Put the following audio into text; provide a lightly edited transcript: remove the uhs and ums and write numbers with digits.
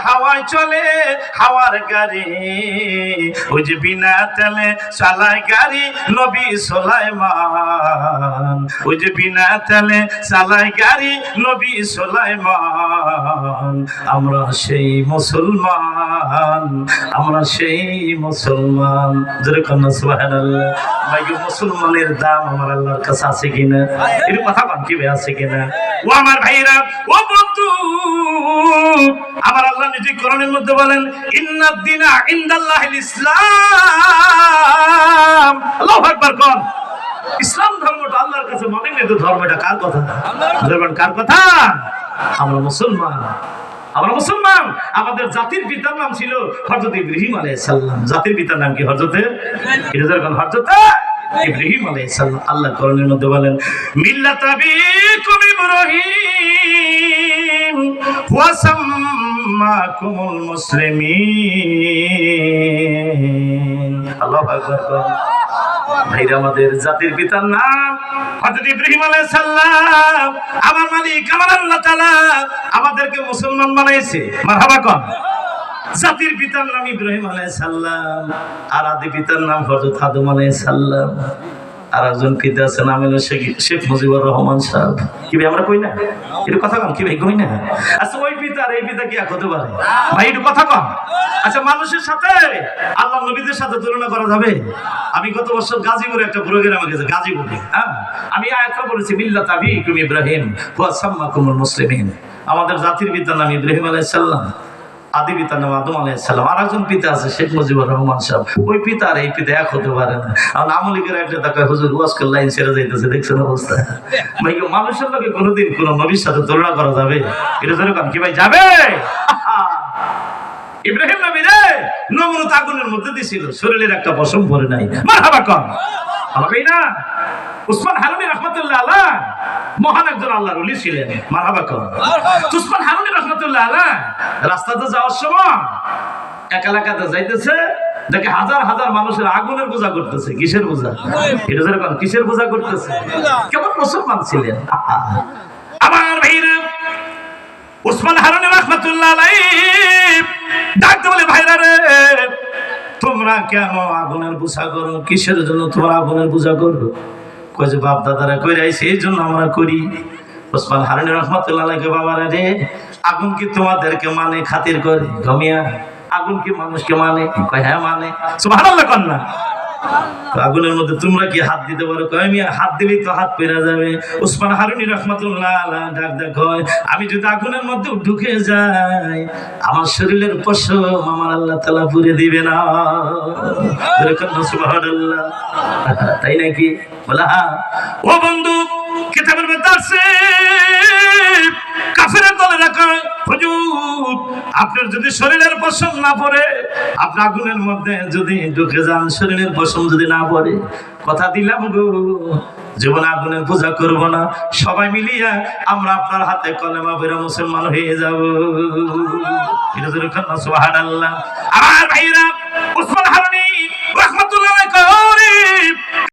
হাওয়ায় চলে হাওয়ার গাড়ি, ওই যে বিনা তেলে চালায় গাড়ি নবী সুলাইমান, ওই যে বিনা তেলে চালায় গাড়ি নবী সুলাইমান। আমরা সেই মুসলমান, আমরা সেই মুসলমান। জোরে কন্যা সুবহানাল্লাহ। ভাই মুসলমানের দাম আমার আল্লাহর কাছে আছে কিনা? এর কথা বল কি আছে কিনা? ও আমার ভাইরা, ও বন্ধু, আমার আল্লাহ নিজে কোরআনের মধ্যে বলেন ইন্নাদ দীনা ইনদাল্লাহিল ইসলাম। আল্লাহু আকবার। কোন ইসলাম ধর্মটা আল্লাহর কাছে মনোনীত ধর্ম। এটা কার কথা? ধর্ম কার কথা? আমরা মুসলমান, আমরা মুসলমান। আমাদের জাতির পিতার নাম ছিল হযরত ইব্রাহিম আলাইহিস সালাম। জাতির পিতার নাম কি? হযরত হযরত ইব্রাহিম আলাইহিস সালাম। আল্লাহ কোরআনের মধ্যে বলেন মিল্লাত আবিকুম ইব্রাহিম ওয়া সাম্মাকুমুল মুসলিমিন। আল্লাহু আকবার। ভাইরা, আমাদের জাতির পিতার নাম হযরত ইব্রাহিম আলাইহিস সালাম। আমার মালিক আমার আল্লাহ তাআলা আমাদেরকে মুসলমান বানাইছে। মারহাবা কোন। জাতির পিতার নাম ইব্রাহিম আলাইহিস সালাম, আর আদি পিতার নাম হযরত আদম আলাইহিস সালাম। আর একজন পিতা আছে, নাম হলো শেখ মুজিবুর রহমান সাহেব। কি ভাই আমরা কই না? এর কথা কম কি ভাই কই না? আচ্ছা, ওই পিতা আর এই পিতা কি এক হতে পারে ভাই? একটু কথা কম। আচ্ছা, মানুষের সাথে আল্লাহ নবীদের সাথে তুলনা করা যাবে? আমি গত বছর গাজীপুরে একটা প্রোগ্রামে গেছি, গাজীপুরে। হ্যাঁ, আমি আয়াতটা বলেছি মিল্লাত আবিকুম ইব্রাহিম ওয়া সাম্মাকুমুল মুসলিমিন। আমাদের জাতির পিতার নাম ইব্রাহিম আলাইহিস সালাম, আদি পিতার নাম আদম আলাইহিস সালাম। আর একজন পিতা আছে শেখ মুজিবুর রহমান সাহেব। ওই পিতা আর এই পিতা এক হতে পারে না। আর আমলিকের একটা দেখা হুজুর ওয়াজকের লাইন ছেড়ে যাইতেছে, দেখছেন অবস্থা? ভাই, মানুষের লোকে কোনোদিন কোন নবীর সাথে তুলনা করা যাবে? এটা ধরে কাম কি ভাই যাবে? ইব্রাহিম নবী রে নমরুদ আগুনের মধ্যে দিছিল, শরীরের একটা পশম পরে নাই। মারহাবা কর। হবে না? উসমান হারুনি রাহমাতুল্লাহ আলাইহ মহান একজন আল্লাহর ওলি ছিলেন। মারহাবা কর। উসমান হারুনি রাহমাতুল্লাহ আলাইহ রাস্তাতে যাওয়ার সময় এক এলাকাতে যাইতেছে, দেখে হাজার হাজার মানুষের আগুনের পূজা করতেছে। কিসের পূজা? এটা ধরে কোন কিসের পূজা করতেছে? কেমন মুসলমান ছিলেন আমার ভাইরা। উসমান হারুনি রাহমাতুল্লাহ আলাইহ ডাকতে বলে, ভাইরা রে, তোমরা কেন আগুনের পূজা করো? কিসের জন্য তোমরা আগুনের পূজা করো? কই যে বাপ দাদারা কইরা আইছে, এই জন্য আমরা করি। উসমান হারুনি রাহমাতুল্লাহ আলাইহি, বাবারা রে, আগুন কি তোমাদেরকে মানে খাতির করে? গমিয়া, আগুন কি মানুষকে মানে? কই হ্যাঁ মানে। সুবহানাল্লাহ কন না। আগুনের মধ্যে তোমরা কি হাত দিতে পারো? কই আমি হাত দিলেই তো হাত পেরা যাবে। উসমান হারুনি রাহমাতুল্লাহ আলাইহি ডাক দেখো, আমি যদি আগুনের মধ্যে ঢুকে যাই, আমার শরীরের পশম আমার আল্লাহ তাআলা পুড়ে দিবে না। সুবহানাল্লাহ। তাই নাকি? বলা ও বন্ধু, কিতাবের মধ্যে আছে কাফেরের দলেরা কয়, হুজুর আপনার যদি শরীরের পশম না পড়ে, আপনি আগুনের মধ্যে যদি ঢুকে যান, শরীরের পশম যদি না পড়ে, কথা দিলাম গো, জীবন আগুনের পূজা করব না। সবাই মিলিয়া আমরা আপনার হাতে কলেমা পড়ে মুসলমান হয়ে যাব। এটা জোরে কন্যা সুবহানাল্লাহ। আমার ভাইরা, উসমান হারুনি রাহমাতুল্লাহ আলাইহি